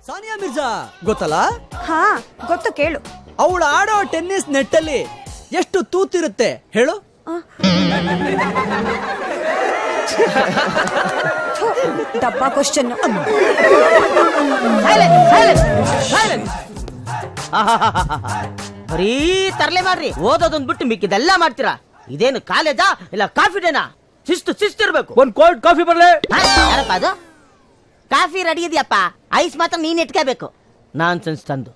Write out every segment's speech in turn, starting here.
ಸಾನಿಯಾ ಮಿರ್ಜಾ ಗೊತ್ತಲ್ಲ? ಹಾ ಗೊತ್ತು, ಕೇಳು. ಅವಳು ಆಡೋ ಟೆನ್ನಿಸ್ ನೆಟ್ ಅಲ್ಲಿ ಎಷ್ಟು ತೂತಿರುತ್ತೆ ಹೇಳು? ದಪ್ಪ ಕ್ವಶನ್. ಬರೀ ತರಲೆ ಮಾಡ್ರಿ, ಓದೋದೊಂದ್ ಬಿಟ್ಟು ಮಿಕ್ಕಿದೆಲ್ಲ ಮಾಡ್ತೀರಾ. ಇದೇನು ಕಾಲೇಜಾ ಇಲ್ಲ ಕಾಫಿ ಡೇನಾ? ಶಿಸ್ತಿರ್ಬೇಕು. ಒಂದ್ ಕೋಲ್ಡ್ ಕಾಫಿ ಬರ್ಲೆ? ಯಾರಪ್ಪ ಅದು? ಕಾಫಿ ರೆಡಿ ಇದೆಯಪ್ಪ, ಐಸ್ ಮಾತ್ರ ನೀನ್ ಇಟ್ಕೋಬೇಕು. ನಾನ್ ಸೆನ್ಸ್ ತಂದು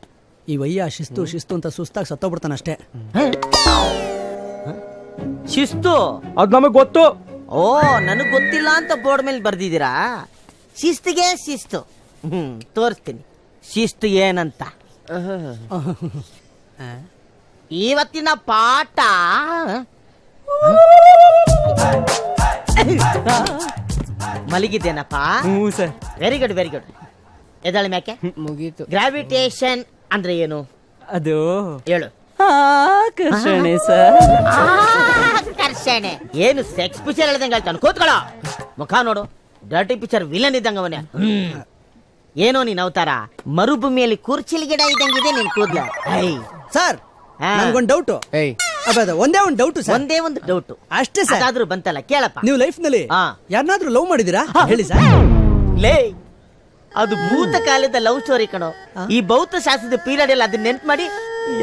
ಈ ವಯ್ಯ ಶಿಸ್ತು ಅಂತ ಸುಸ್ತಾಗಿ ಸತ್ತೋಗ್ಬಿಡ್ತಾನಷ್ಟೇ. ಶಿಸ್ತು ಅದ್ ನಮಗ್ ಗೊತ್ತು. ಓ, ನನಗ್ ಗೊತ್ತಿಲ್ಲ ಅಂತ ಬೋರ್ಡ್ ಮೇಲೆ ಬರ್ದಿದ್ದೀರಾ? ಶಿಸ್ತಿಗೆ ಶಿಸ್ತು. ತೋರಿಸ್ತೀನಿ ಶಿಸ್ತು ಏನಂತ. ಇವತ್ತಿನ ಪಾಠ ಮಲಗಿದ್ದೇನಪ್ಪ? Sir. Very good very good. ಎದಳ ಮ್ಯಾಕೆ ಮುಗೀತು. ಗ್ರಾವಿಟೇಷನ್ ಅಂದ್ರೆ ಏನು ಅದು ಹೇಳು. ಆಕರ್ಷಣೆ ಸರ್. ಆಕರ್ಷಣೆ ಏನು? ಸೆಕ್ಸ್ ಪಿಕ್ಚರ್ ಹೇಳ್ದಂಗೆ ಹೇಳ್ತಾನೆ. ಕೂತ್ಕೊಳ್ಳ, ಮುಖ ನೋಡು, ಡರ್ಟಿ ಪಿಕ್ಚರ್ ವಿಲನ್ ಇದ್ದಂಗ ಅವನೇ. ಏನೋ ನೀನ್ ಅವತಾರ, ಮರುಭೂಮಿಯಲ್ಲಿ ಕುರ್ಚಿಲ್ ಗಿಡ ಇದ್ದಂಗಿದೆ ನಿನ್ ಕೂದ್ಲ. Sir, ನನ್ಗೊಂದ್ doubt. ಏಯ್, ಒಂದೇ ಒಂದು ಡೌಟ್ ಸರ್. ಒಂದೇ ಒಂದು ಡೌಟ್ ಅಷ್ಟೇ ಸರ್. ಅದಾದ್ರೂ ಬಂತಲ್ಲ, ಕೇಳಪ್ಪ. ನೀವು ಲೈಫ್ ನಲ್ಲಿ ಹಾ. ಯಾರನ್ನಾದ್ರೂ ಲವ್ ಮಾಡಿದೀರಾ ಹೇಳಿ ಸರ್? ಲೇ, ಅದು ಭೂತ ಕಾಲದ ಲವ್ ಸ್ಟೋರಿ ಕಣೋ. ಈ ಭೌತ ಶಾಸ್ತ್ರದ ಪೀರಿಯಡ್ ಎಲ್ಲ ಅದನ್ನ ನೆನ್ಪು ಮಾಡಿ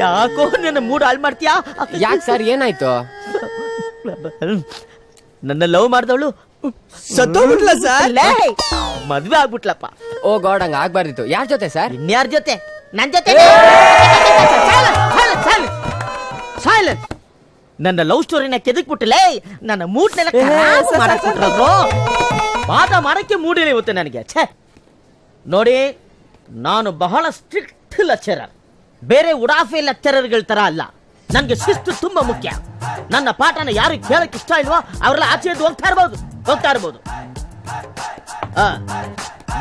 ಯಾಕೋ ನನ್ನ ಮೂಡ್ ಹಾಳು ಮಾಡ್ತೀಯಾ? ಯಾಕೆ ಸರ್, ಏನಾಯ್ತು? ನನ್ನ ಲವ್ ಮಾಡ್ದವಳು ಸತ್ತೋಗ್ಬಿಟ್ಲ ಸರ್? ಮದ್ವೆ ಆಗ್ಬಿಟ್ಲಪ್ಪ. ಓ ಗಾಡ್, ಹಂಗ ಆಗ್ಬಾರ್ದಿತ್ತು. ಯಾರ ಜೊತೆ ಸರ್? ಇನ್ಯಾರ ಜೊತೆ? ನನ್ ಜೊತೆ. ನನ್ನ ಲವ್ ಸ್ಟೋರಿನ ಕೆದಕ್ಬಿಟ್ಟಲೇ, ನನ್ನ ಮೂಡ್ನೆಲ್ಲ ಮಾಡಕ್ಬಿಟ್ರು. ಪಾಠ ಮಾಡಕ್ಕೆ ಮೂಡಿಲ್ಲ ಇವತ್ತು ನನಗೆ. ಛೇ ನೋಡಿ, ನಾನು ಬಹಳ ಸ್ಟ್ರಿಕ್ಟ್ ಲೆಕ್ಚರರ್. ಬೇರೆ ಉಡಾಫೆ ಲೆಕ್ಚರರ್ಗಳ ತರ ಅಲ್ಲ. ನನ್ಗೆ ಶಿಸ್ತು ತುಂಬಾ ಮುಖ್ಯ. ನನ್ನ ಪಾಠನ ಯಾರು ಕೇಳಕ್ ಇಷ್ಟ ಇಲ್ವೋ ಅವರೆಲ್ಲ ಆಚೆ ಎದ್ದು ಹೋಗ್ತಾ ಇರ್ಬೋದು.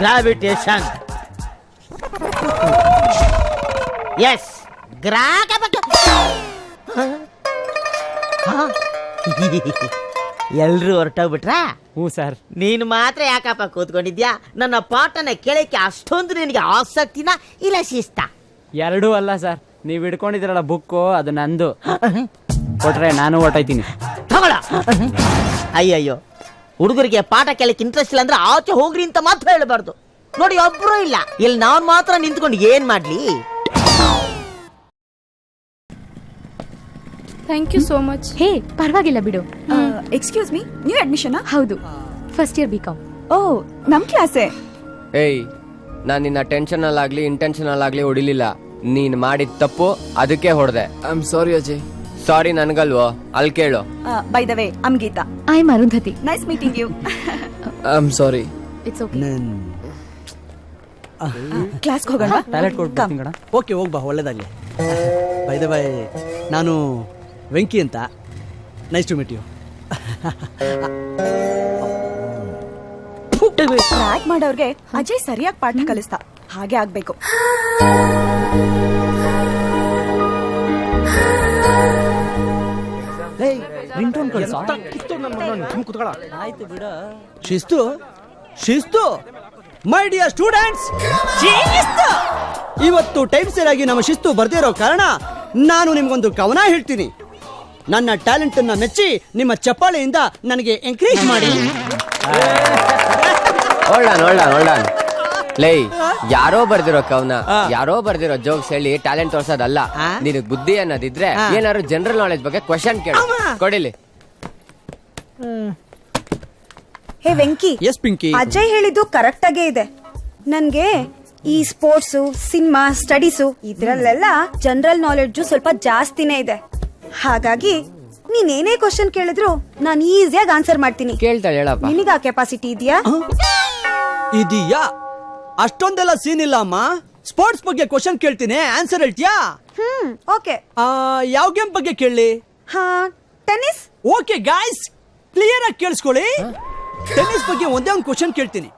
ಗ್ರಾವಿಟೇಷನ್. ಎಸ್, ಎಲ್ರು ಹೊರಟೋಗ್ಬಿಟ್ರಾ? ಹ್ಞೂ ಸರ್. ನೀನು ಮಾತ್ರ ಯಾಕಪ್ಪ ಕೂತ್ಕೊಂಡಿದ್ಯಾ? ನನ್ನ ಪಾಠನ ಕೇಳಕ್ಕೆ ಅಷ್ಟೊಂದು ನಿನಗೆ ಆಸಕ್ತಿನ ಇಲ್ಲ ಶಿಸ್ತ? ಎರಡೂ ಅಲ್ಲ ಸರ್. ನೀವ್ ಹಿಡ್ಕೊಂಡಿದ್ದೀರಲ್ಲ ಬುಕ್ಕು, ಅದು ನಂದು. ಕೊಟ್ರೆ ನಾನು ಹೊರ್ಟೋಯ್ತೀನಿ. ತಗೊಳ. ಅಯ್ಯಯ್ಯೋ, ಹುಡುಗರಿಗೆ ಪಾಠ ಕೇಳಕ್ಕೆ ಇಂಟ್ರೆಸ್ಟ್ ಇಲ್ಲ ಅಂದ್ರೆ ಆಚೆ ಹೋಗ್ರಿ ಅಂತ ಮಾತ್ರ ಹೇಳಬಾರ್ದು. ನೋಡಿ, ಒಬ್ರು ಇಲ್ಲ ಇಲ್ಲಿ, ನಾನ್ ಮಾತ್ರ ನಿಂತ್ಕೊಂಡು ಏನ್ ಮಾಡ್ಲಿ? Thank you so much. ಹೇ, ಪರವಾಗಿಲ್ಲ ಬಿಡು. Excuse me, new admission? ಹೌದು, ಫಸ್ಟ್ ಇಯರ್ ಬಿಕಾಮ್. ಓ, ನಮ್ ಕ್ಲಾಸೇ. ಏಯ್, ನಾನು ನಿನ್ನ ಟೆನ್ಷನ್ ಅಲ್ಲಾಗ್ಲಿ ಇಂಟೆನ್ಷನ್ ಅಲ್ಲಾಗ್ಲಿ ಹೊಡಿಲಿಲ್ಲ. ನೀನ್ ಮಾಡಿದ ತಪ್ಪು, ಅದಕ್ಕೆ ಹೊಡೆದೆ. I am sorry Ajay. Sorry ನನ್ಗಲ್ವೋ, ಅಲ್ಲಿ ಕೇಳು. By the way, I am Geeta. I am Arundhati. Nice meeting you. I am sorry. It's okay. ಕ್ಲಾಸ್ಗೆ ಹೋಗೋಣ. ಟಾಯ್ಲೆಟ್ ಕೊಡ್ತೀನಿ ಕಣ. ಓಕೆ, ಹೋಗ್ಬಾ, ಒಳ್ಳೇದಾಗ್ಲಿ. ಬೈ ದ ಬೈ, ನಾನು ವೆಂಕಿ ಅಂತ. Nice to meet you. Track ಮಾಡೋರ್ಗೆ ಅಜಯ್ ಸರಿಯಾಗಿ ಪಾಠ ಕಲಿಸ್ತಾ, ಹಾಗೆ ಆಗ್ಬೇಕು. ಶಿಸ್ತು ಶಿಸ್ತು ಮೈ ಡಿಯರ್ ಸ್ಟೂಡೆಂಟ್ಸ್, ಇವತ್ತು ಟೈಮ್ ಸರಿಯಾಗಿ ನಮ್ಮ ಶಿಸ್ತು ಬರ್ದೇ ಇರೋ ಕಾರಣ ನಾನು ನಿಮ್ಗೊಂದು ಕವನ ಹೇಳ್ತೀನಿ. ನನ್ನ ಟ್ಯಾಲೆಂಟ್ ಅನ್ನ ಮೆಚ್ಚಿ ನಿಮ್ಮ ಚಪ್ಪಾಳೆಯಿಂದ ನನಗೆ ಎಂಕರೇಜ್ ಮಾಡಿ. ಒಳ್ಳೆ ಲೈ, ಯಾರೋ ಬರ್ದಿರೋ ಕವನ, ಯಾರೋ ಬರ್ದಿರೋ ಜೋಕ್ಸ್ ಹೇಳಿ ಟ್ಯಾಲೆಂಟ್ ತೋರ್ಸೋದಲ್ಲ. ನಿನಗ್ ಬುದ್ಧಿ ಅನ್ನೋದಿದ್ರೆ ಏನಾದ್ರು ಜನರಲ್ ನಾಲೆಜ್ ಬಗ್ಗೆ ಕ್ವಶನ್ ಕೇಳಿ ಕೊಡಿಲಿ. ಹೇ ವೆಂಕಿ. ಎಸ್ ಪಿಂಕಿ. ಅಜಯ್ ಹೇಳಿದ್ದು ಕರೆಕ್ಟ್ ಆಗೇ ಇದೆ. ನನ್ಗೆ ಈ ಸ್ಪೋರ್ಟ್ಸು, ಸಿನಿಮಾ, ಸ್ಟಡೀಸು ಇದ್ರಲ್ಲೆಲ್ಲ ಜನರಲ್ ನಾಲೆಡ್ಜು ಸ್ವಲ್ಪ ಜಾಸ್ತಿನೇ ಇದೆ. ಹಾಗಾಗಿ ನೀನೇನೇ ಕ್ವಶನ್ ಕೇಳಿದ್ರು ನಾನು ಈಸಿಯಾಗಿ ಆನ್ಸರ್ ಮಾಡ್ತೀನಿ. ಕೇಳ್ತಾಳೆ, ಹೇಳಪ್ಪ. ನಿನಗ ಆ ಕೆಪಾಸಿಟಿ ಇದೆಯಾ? ಇದೆಯಾ? ಅಷ್ಟೊಂದೆಲ್ಲ ಸೀನ್ ಇಲ್ಲ ಅಮ್ಮ. ಸ್ಪೋರ್ಟ್ಸ್ ಬಗ್ಗೆ ಕ್ವಶನ್ ಕೇಳ್ತೀನಿ, ಆನ್ಸರ್ ಹೇಳ್ತೀಯಾ? ಓಕೆ. ಯಾವ ಗೇಮ್ ಬಗ್ಗೆ ಕೇಳಲಿ? ಹಾ, ಟೆನ್ನಿಸ್. ಓಕೆ ಗಾಯ್ಸ್, ಕ್ಲಿಯರ್ ಆಗಿ ಕೇಳಿಸ್ಕೊಳ್ಳಿ. ಟೆನ್ನಿಸ್ ಬಗ್ಗೆ ಒಂದೇ ಒಂದು ಕ್ವಶನ್ ಕೇಳ್ತೀನಿ.